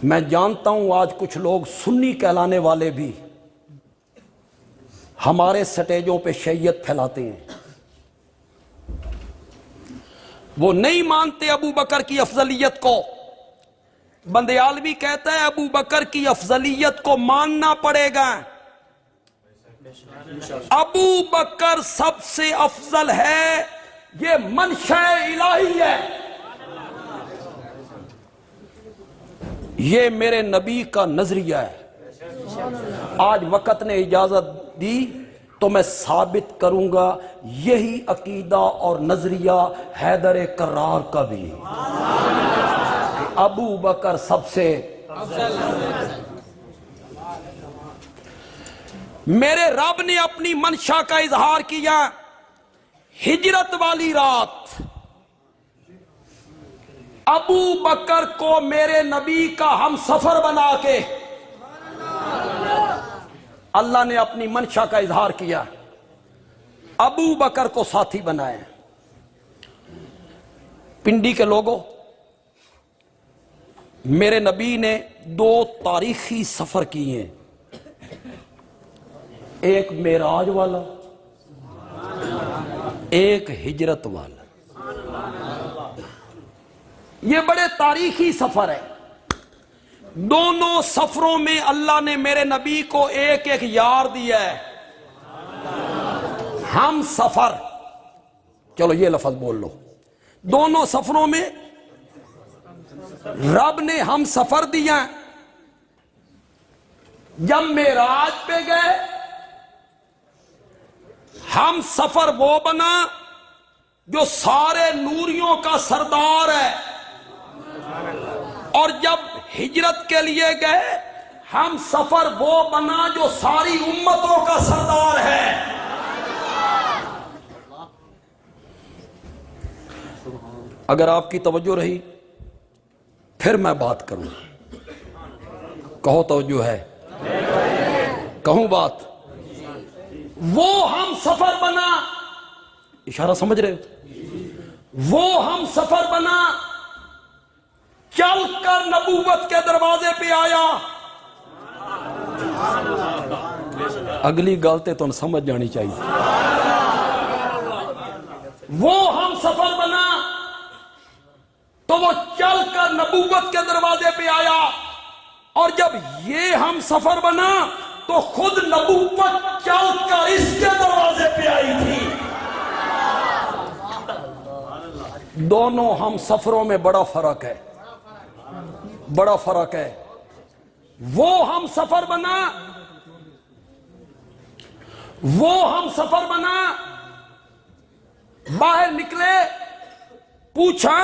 میں جانتا ہوں آج کچھ لوگ سنی کہلانے والے بھی ہمارے سٹیجوں پہ شیعت پھیلاتے ہیں، وہ نہیں مانتے ابو بکر کی افضلیت کو۔ بندیالوی کہتا ہے ابو بکر کی افضلیت کو ماننا پڑے گا، ابو بکر سب سے افضل ہے، یہ منشأ الہی ہے، یہ میرے نبی کا نظریہ ہے۔ آج وقت نے اجازت دی تو میں ثابت کروں گا یہی عقیدہ اور نظریہ حیدر کرار کا بھی، کہ ابو بکر سب سے میرے رب نے اپنی منشا کا اظہار کیا ہجرت والی رات۔ ابو بکر کو میرے نبی کا ہم سفر بنا کے اللہ نے اپنی منشا کا اظہار کیا، ابو بکر کو ساتھی بنائے۔ پنڈی کے لوگوں، میرے نبی نے 2 تاریخی سفر کیے ہیں، ایک معراج والا، ایک ہجرت والا۔ یہ بڑے تاریخی سفر ہے، دونوں سفروں میں اللہ نے میرے نبی کو ایک ایک یار دیا ہے، ہم سفر، چلو یہ لفظ بول لو، دونوں سفروں میں رب نے ہم سفر دیا۔ جب معراج پہ گئے ہم سفر وہ بنا جو سارے نوریوں کا سردار ہے، اور جب ہجرت کے لیے گئے ہم سفر وہ بنا جو ساری امتوں کا سردار ہے۔ اگر آپ کی توجہ رہی پھر میں بات کروں، کہو توجہ ہے، کہوں بات۔ وہ ہم سفر بنا، اشارہ سمجھ رہے ہو؟ وہ ہم سفر بنا چل کر نبوت کے دروازے پہ آیا۔ اگلی گالتے تو سمجھ جانی چاہیے۔ وہ ہم سفر بنا تو وہ چل کر نبوت کے دروازے پہ آیا، اور جب یہ ہم سفر بنا تو خود نبوت چل کر اس کے دروازے پہ آئی تھی۔ دونوں ہم سفروں میں بڑا فرق ہے، بڑا فرق ہے۔ وہ ہم سفر بنا، وہ ہم سفر بنا، باہر نکلے، پوچھا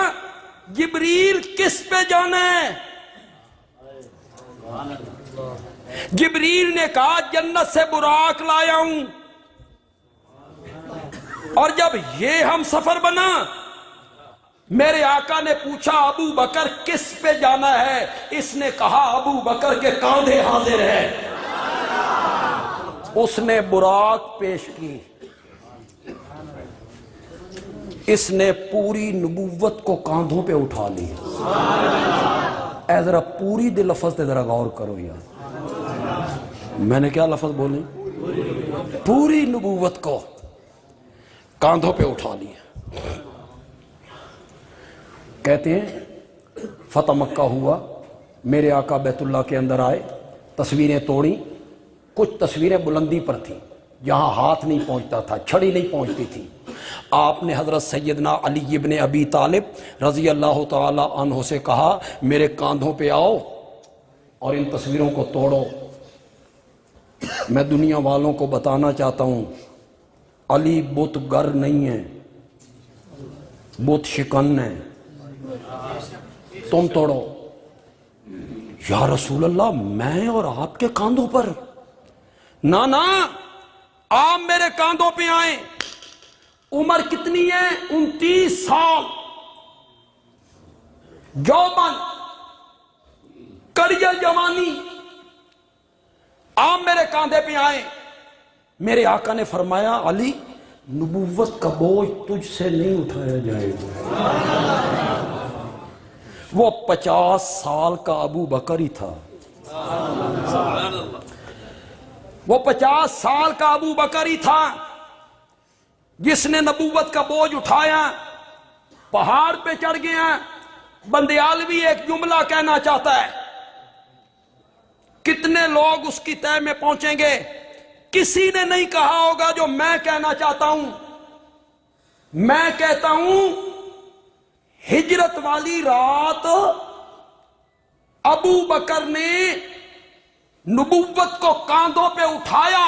جبریل کس پہ جانا ہے؟ جبریل نے کہا جنت سے براق لایا ہوں۔ اور جب یہ ہم سفر بنا میرے آقا نے پوچھا ابو بکر کس پہ جانا ہے؟ اس نے کہا ابو بکر کے کاندھے حاضر ہے۔ اس نے براق پیش کی، اس نے پوری نبوت کو کاندھوں پہ اٹھا لی۔ اے ذرا پوری دے لفظ تے ذرا غور کرو یار، میں نے کیا لفظ بولے؟ پوری نبوت کو کاندھوں پہ اٹھا لیا۔ کہتے ہیں فتح مکہ ہوا، میرے آقا بیت اللہ کے اندر آئے، تصویریں توڑی، کچھ تصویریں بلندی پر تھیں جہاں ہاتھ نہیں پہنچتا تھا، چھڑی نہیں پہنچتی تھی۔ آپ نے حضرت سیدنا علی ابن ابی طالب رضی اللہ تعالی عنہ سے کہا میرے کاندھوں پہ آؤ اور ان تصویروں کو توڑو۔ میں دنیا والوں کو بتانا چاہتا ہوں علی بت گر نہیں ہے، بت شکن ہے، تم توڑو۔ یا رسول اللہ میں اور آپ کے کاندھوں پر؟ نہ آپ میرے کاندھوں پہ آئیں۔ عمر کتنی ہے؟ 29 سال، جوبن، کڑیل جوانی، آپ میرے کاندھے پہ آئیں۔ میرے آقا نے فرمایا علی نبوت کا بوجھ تجھ سے نہیں اٹھایا جائے گا، وہ 50 سال کا ابو بکر ہی تھا. وہ 50 سال کا ابو بکر ہی تھا جس نے نبوت کا بوجھ اٹھایا, پہاڑ پہ چڑھ گیا. بندیالوی ایک جملہ کہنا چاہتا ہے, کتنے لوگ اس کی تہ میں پہنچیں گے, کسی نے نہیں کہا ہوگا جو میں کہنا چاہتا ہوں. میں کہتا ہوں ہجرت والی رات ابو بکر نے نبوت کو کاندھوں پہ اٹھایا.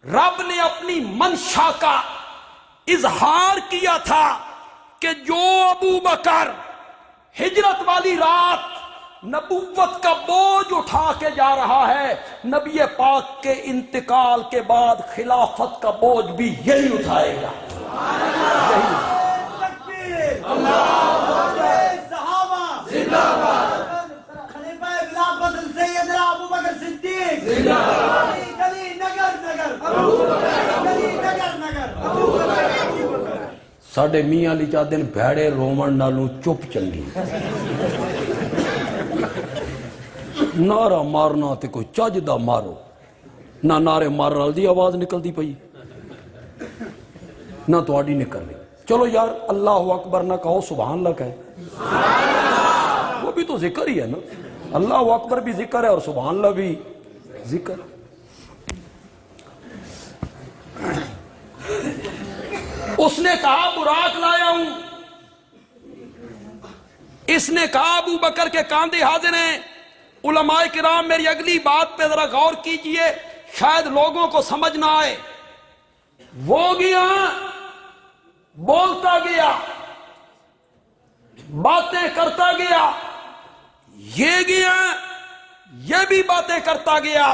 رب نے اپنی منشا کا اظہار کیا تھا کہ جو ابو بکر ہجرت والی رات نبوت کا بوجھ اٹھا کے جا رہا ہے, نبی پاک کے انتقال کے بعد خلافت کا بوجھ بھی یہی اٹھائے گا. ساڈے میاں علی چاہتے ہیں بھیڑے رومن نالوں چپ چنگی. نعرہ مارنا تے کوئی چج دا مارو, نہ نعرے مارن نال دی آواز نکلتی پئی نہ تہاڈی نکل رہی. چلو یار اللہ اکبر نہ کہو, سبحان اللہ کہے, وہ بھی تو ذکر ہی ہے نا. اللہ اکبر بھی ذکر ہے اور سبحان اللہ بھی ذکر. اس نے کہا براق لایا ہوں, اس نے کہا ابو بکر کے کاندھے حاضر ہیں. علماء کرام میری اگلی بات پہ ذرا غور کیجئے, شاید لوگوں کو سمجھ نہ آئے. وہ گیا, بولتا گیا, باتیں کرتا گیا, یہ گیا, یہ بھی باتیں کرتا گیا.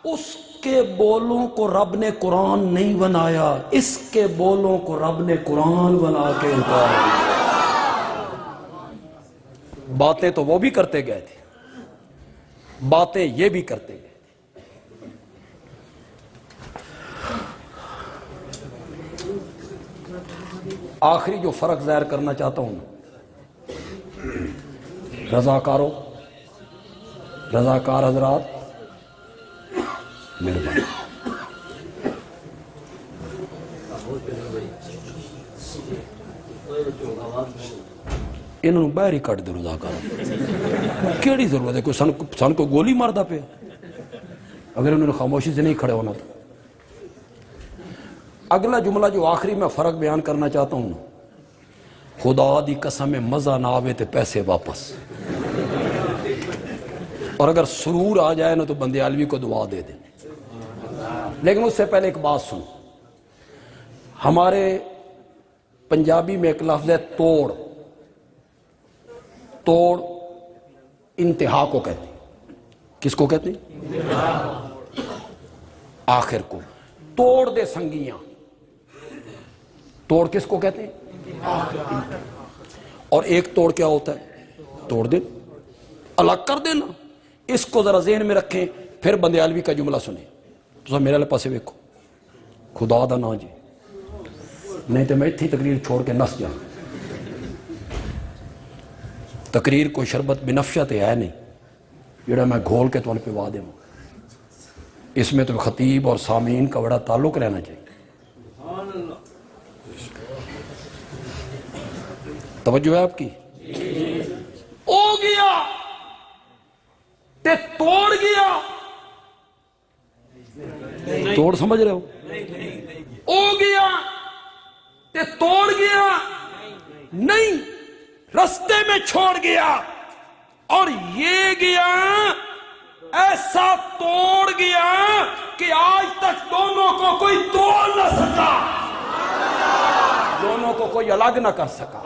اس کے بولوں کو رب نے قرآن نہیں بنایا, اس کے بولوں کو رب نے قرآن بنا کے اتار دیا. باتیں تو وہ بھی کرتے گئے تھے, باتیں یہ بھی کرتے گئے. آخری جو فرق ظاہر کرنا چاہتا ہوں, رضاکاروں, رضاکار حضرات, مہربانی انہوں نے باہر ہی کٹ دے. رضاکار کیڑی ضرورت ہے, کوئی سن کو گولی ماردا پہ, اگر انہوں نے خاموشی سے نہیں کھڑے ہونا تو. اگلا جملہ جو آخری میں فرق بیان کرنا چاہتا ہوں, خدا دی قسم مزہ نہ آوے تے پیسے واپس. اور اگر سرور آ جائے نا تو بندیالوی کو دعا دے دیں. لیکن اس سے پہلے ایک بات سن, ہمارے پنجابی میں ایک لفظ ہے توڑ. توڑ انتہا کو کہتے ہیں. کس کو کہتے ہیں؟ آخر کو. توڑ دے سنگیاں, توڑ کس کو کہتے ہیں؟ اور ایک توڑ کیا ہوتا ہے؟ توڑ دے, الگ کر دینا. اس کو ذرا ذہن میں رکھیں, پھر بندیالوی کا جملہ سنیں. تو میرے لئے پاسے ویکھو, خدا دا نا جی, نہیں تو میں اتھی تقریر چھوڑ کے نس جاؤں. تقریر کوئی شربت بنفشہ تے ہے نہیں جڑا میں گھول کے تو پہ وا دوں. اس میں تو خطیب اور سامعین کا بڑا تعلق رہنا چاہیے. توجہ ہے آپ کی؟ او گیا تے توڑ گیا. توڑ سمجھ رہے ہو؟ او گیا تے توڑ گیا نہیں, رستے میں چھوڑ گیا. اور یہ گیا ایسا توڑ گیا کہ آج تک دونوں کو کوئی توڑ نہ سکا, دونوں کو کوئی الگ نہ کر سکا.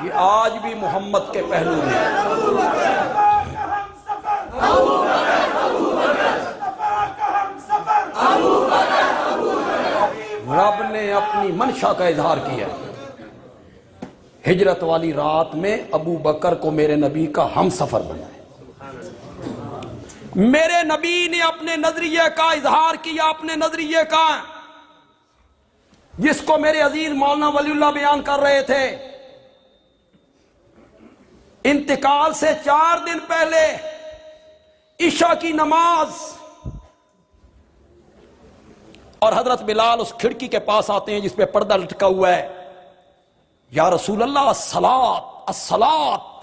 یہ آج بھی محمد کے پہلو میں. رب نے اپنی منشا کا اظہار کیا. ہجرت والی رات میں ابو بکر کو میرے نبی کا ہم سفر بنائے. میرے نبی نے اپنے نظریے کا اظہار کیا, اپنے نظریے کا, جس کو میرے عزیز مولانا ولی اللہ بیان کر رہے تھے. انتقال سے 4 دن پہلے عشاء کی نماز، اور حضرت بلال اس کھڑکی کے پاس آتے ہیں جس پہ پردہ لٹکا ہوا ہے. یا رسول اللہ الصلاۃ الصلاۃ.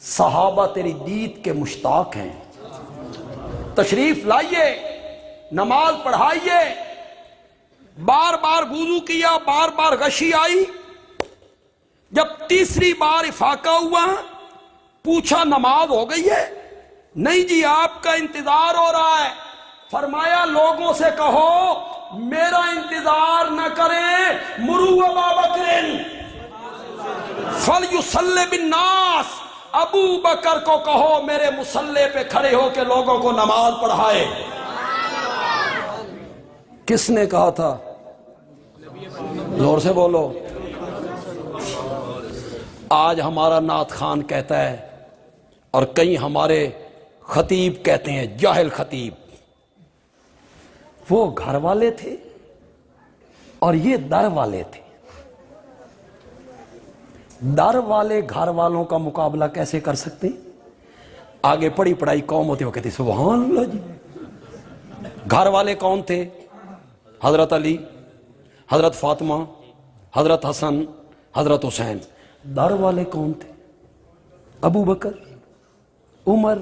صحابہ تیری دید کے مشتاق ہیں، تشریف لائیے، نماز پڑھائیے. بار بار وضو کیا، بار بار غشی آئی. جب تیسری بار افاقہ ہوا، پوچھا نماز ہو گئی ہے؟ نہیں جی، آپ کا انتظار ہو رہا ہے. فرمایا لوگوں سے کہو میرا انتظار نہ کریں، مروا ابا بکر فلیصلی بالناس. ابو بکر کو کہو میرے مصلی پہ کھڑے ہو کے لوگوں کو نماز پڑھائے. کس نے کہا تھا؟ زور سے بولو. آج ہمارا نعت خان کہتا ہے اور کئی ہمارے خطیب کہتے ہیں، جاہل خطیب. وہ گھر والے تھے اور یہ در والے تھے. در والے گھر والوں کا مقابلہ کیسے کر سکتے ہیں؟ آگے پڑھی پڑھائی قوم ہوتے وہ کہتے سبحان اللہ جی. گھر والے کون تھے؟ حضرت علی، حضرت فاطمہ، حضرت حسن، حضرت حسین. در والے کون تھے؟ ابو بکر، عمر،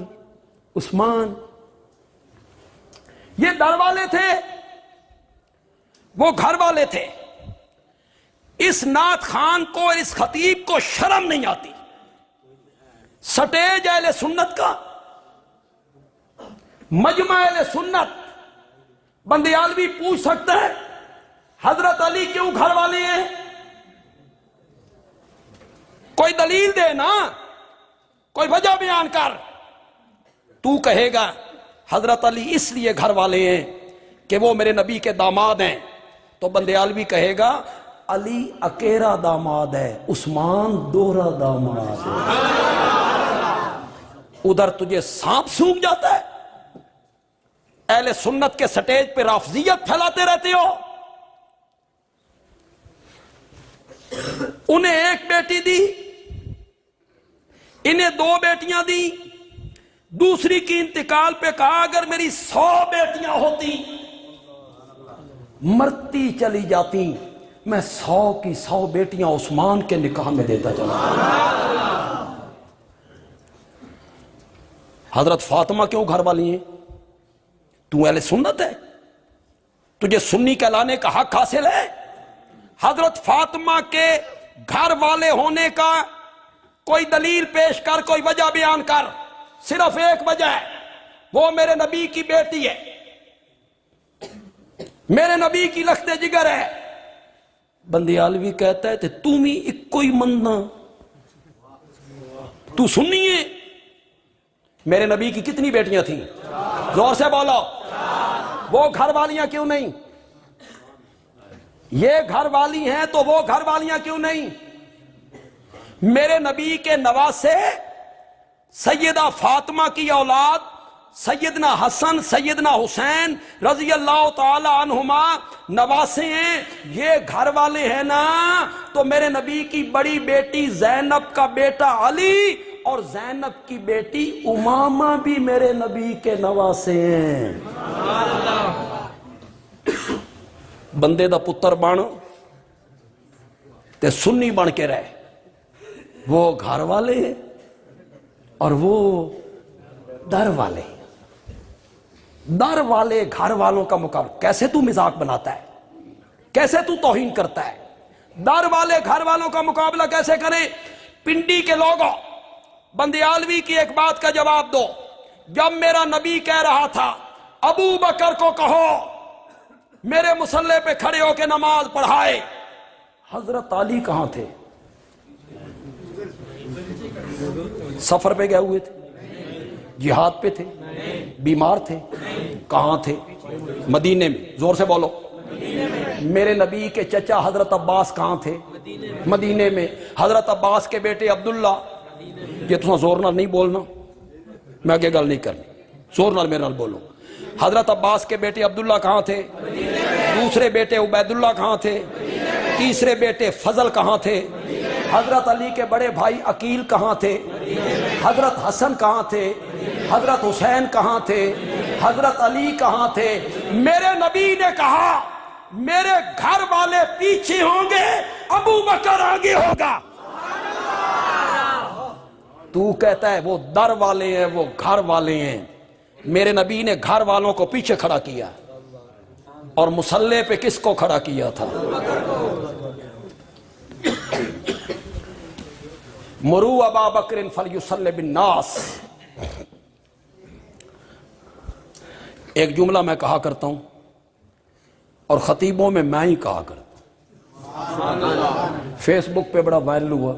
عثمان. یہ در والے تھے، وہ گھر والے تھے. اس نعت خان کو، اس خطیب کو شرم نہیں آتی. سٹیج اہل سنت کا، مجمع اہل سنت. بندیالوی پوچھ سکتا ہے حضرت علی کیوں گھر والے ہیں؟ کوئی دلیل دے نا، کوئی وجہ بیان کر. تو کہے گا حضرت علی اس لیے گھر والے ہیں کہ وہ میرے نبی کے داماد ہیں، تو بندیالوی کہے گا علی اکیرا داماد ہے، عثمان دوہرا داماد ہے. ادھر تجھے سانپ سونگ جاتا ہے، اہل سنت کے سٹیج پہ رافضیت پھیلاتے رہتے ہو. انہیں ایک بیٹی دی، انہیں 2 بیٹیاں دی. دوسری کی انتقال پہ کہا اگر میری 100 بیٹیاں ہوتی مرتی چلی جاتی، میں 100 کی 100 بیٹیاں عثمان کے نکاح میں دیتا چلا. حضرت فاطمہ کیوں گھر والی ہیں؟ تو اہل سنت ہے، تجھے سنی کہلانے کا حق حاصل ہے. حضرت فاطمہ کے گھر والے ہونے کا کوئی دلیل پیش کر، کوئی وجہ بیان کر. صرف ایک وجہ ہے، وہ میرے نبی کی بیٹی ہے، میرے نبی کی لخت جگر ہے. بندیالوی کہتا ہے کہ تم ہی ایک کوئی مندنا، تو سنی ہے. میرے نبی کی کتنی بیٹیاں تھیں؟ زور سے بولو. وہ گھر والیاں کیوں نہیں؟ یہ گھر والی ہیں تو وہ گھر والیاں کیوں نہیں؟ میرے نبی کے نواسے سیدہ فاطمہ کی اولاد سیدنا حسن، سیدنا حسین رضی اللہ تعالی عنہما نواسے ہیں. یہ گھر والے ہیں نا، تو میرے نبی کی بڑی بیٹی زینب کا بیٹا علی اور زینب کی بیٹی امامہ بھی میرے نبی کے نواسے ہیں. بندے دا پتر بن تے سنی بن کے رہے. وہ گھر والے ہیں اور وہ در والے. در والے گھر والوں کا مقابلہ کیسے تو مذاق بناتا ہے، کیسے تو توہین کرتا ہے؟ در والے گھر والوں کا مقابلہ کیسے کریں؟ پنڈی کے لوگوں، بندیالوی کی ایک بات کا جواب دو. جب میرا نبی کہہ رہا تھا ابو بکر کو کہو میرے مصلی پہ کھڑے ہو کے نماز پڑھائے، حضرت علی کہاں تھے؟ سفر پہ گئے ہوئے تھے، جہاد پہ تھے، بیمار تھے، کہاں تھے؟ مدینے میں. زور سے بولو. میرے نبی کے چچا حضرت عباس کہاں تھے؟ مدینے میں. حضرت عباس کے بیٹے عبداللہ. یہ تو زور نال نہیں بولنا، میں آگے گل نہیں کرنی، زور نال میرے نال بولو. حضرت عباس کے بیٹے عبداللہ کہاں تھے؟ دوسرے بیٹے عبید اللہ کہاں تھے؟ تیسرے بیٹے فضل کہاں تھے؟ حضرت علی کے بڑے بھائی عقیل کہاں تھے؟ حضرت حسن کہاں تھے؟ حضرت حسین کہاں تھے؟ حضرت علی کہاں تھے؟ میرے نبی نے کہا میرے گھر والے پیچھے ہوں گے، ابو بکر آگے ہوگا۔ تو کہتا ہے وہ در والے ہیں، وہ گھر والے ہیں۔ میرے نبی نے گھر والوں کو پیچھے کھڑا کیا اور مصلی پہ کس کو کھڑا کیا تھا؟ مرو ابا بکر فلیصلی بالناس۔ ایک جملہ میں کہا کرتا ہوں اور خطیبوں میں ہی کہا کرتا ہوں، فیس بک پہ بڑا وائرل ہوا،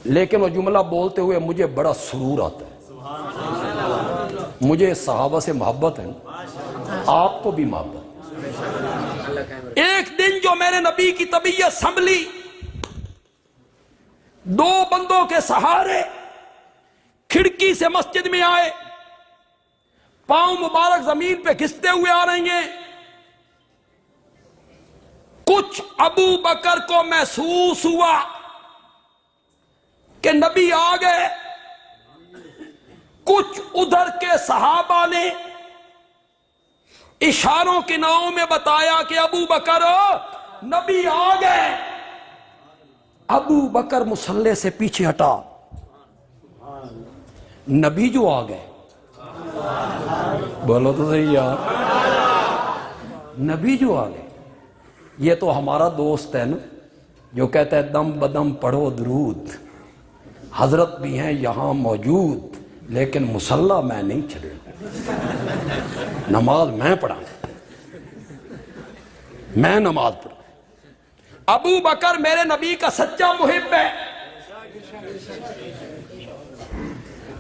لیکن وہ جملہ بولتے ہوئے مجھے بڑا سرور آتا ہے۔ مجھے صحابہ سے محبت ہے، آپ کو بھی محبت۔ ایک دن جو میرے نبی کی طبیعت سنبھلی، دو بندوں کے سہارے کھڑکی سے مسجد میں آئے، پاؤں مبارک زمین پہ گھستے ہوئے آ رہے ہیں۔ کچھ ابو بکر کو محسوس ہوا کہ نبی آ گئے، کچھ ادھر کے صحابہ نے اشاروں کے ناؤں میں بتایا کہ ابو بکر نبی آ گئے۔ ابو بکر مصلی سے پیچھے ہٹا، نبی جو آ گئے، بولو تو صحیح یار، نبی جو آ گئے۔ یہ تو ہمارا دوست ہے نا جو کہتا ہے دم بدم پڑھو درود، حضرت بھی ہیں یہاں موجود لیکن مصلی میں نہیں چلے، نماز میں پڑھا، میں نماز پڑھا۔ ابو بکر میرے نبی کا سچا محب ہے۔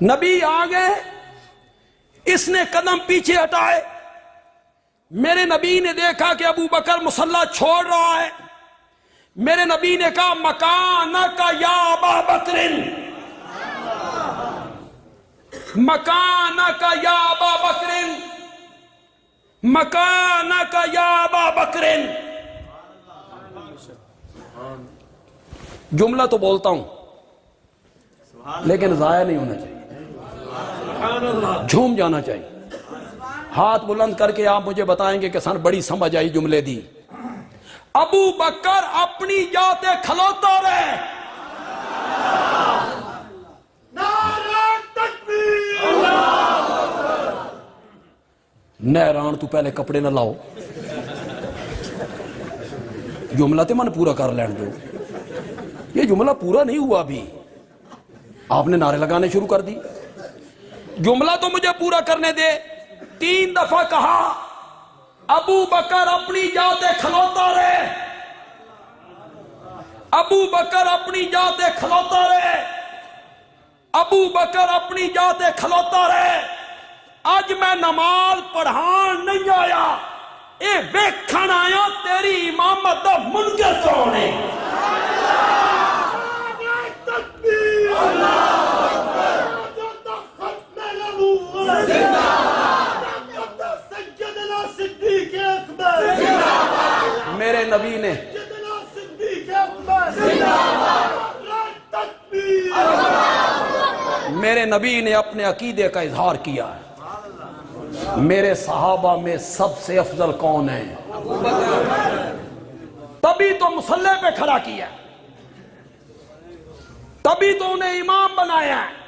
نبی آ گئے، اس نے قدم پیچھے ہٹائے، میرے نبی نے دیکھا کہ ابو بکر مصلی چھوڑ رہا ہے۔ میرے نبی نے کہا مکانک یا ابا بکر، مکانک یا ابا بکر، مکانک یا ابا بکر۔ جملہ تو بولتا ہوں لیکن ضائع نہیں ہونا چاہیے، جھوم جانا چاہیے۔ ہاتھ بلند کر کے آپ مجھے بتائیں گے کہ سن بڑی سمجھ آئی جملے دی۔ ابو بکر اپنی جاتے کھلوتا رہے، نعرہ تکبیر، نہران تو پہلے کپڑے نہ لاؤ، جملہ تے من پورا کر لین دو، یہ جملہ پورا نہیں ہوا ابھی، آپ نے نعرے لگانے شروع کر دی۔ جملہ تو مجھے پورا کرنے دے۔ 3 دفعہ کہا ابو بکر اپنی جاتے کھلوتا رہے، ابو بکر اپنی جاتے کھلوتا رہے، ابو بکر اپنی جاتے کھلوتا رہے۔ آج میں نماز پڑھان نہیں آیا، اے ویکھن آیا تیری امامت دا منکر کون ہے۔ میرے نبی نے میرے نبی نے اپنے عقیدے کا اظہار کیا ہے۔ میرے صحابہ میں سب سے افضل کون ہے؟ تبھی تو مصلی پہ کھڑا کیا، تبھی تو انہیں امام بنایا ہے۔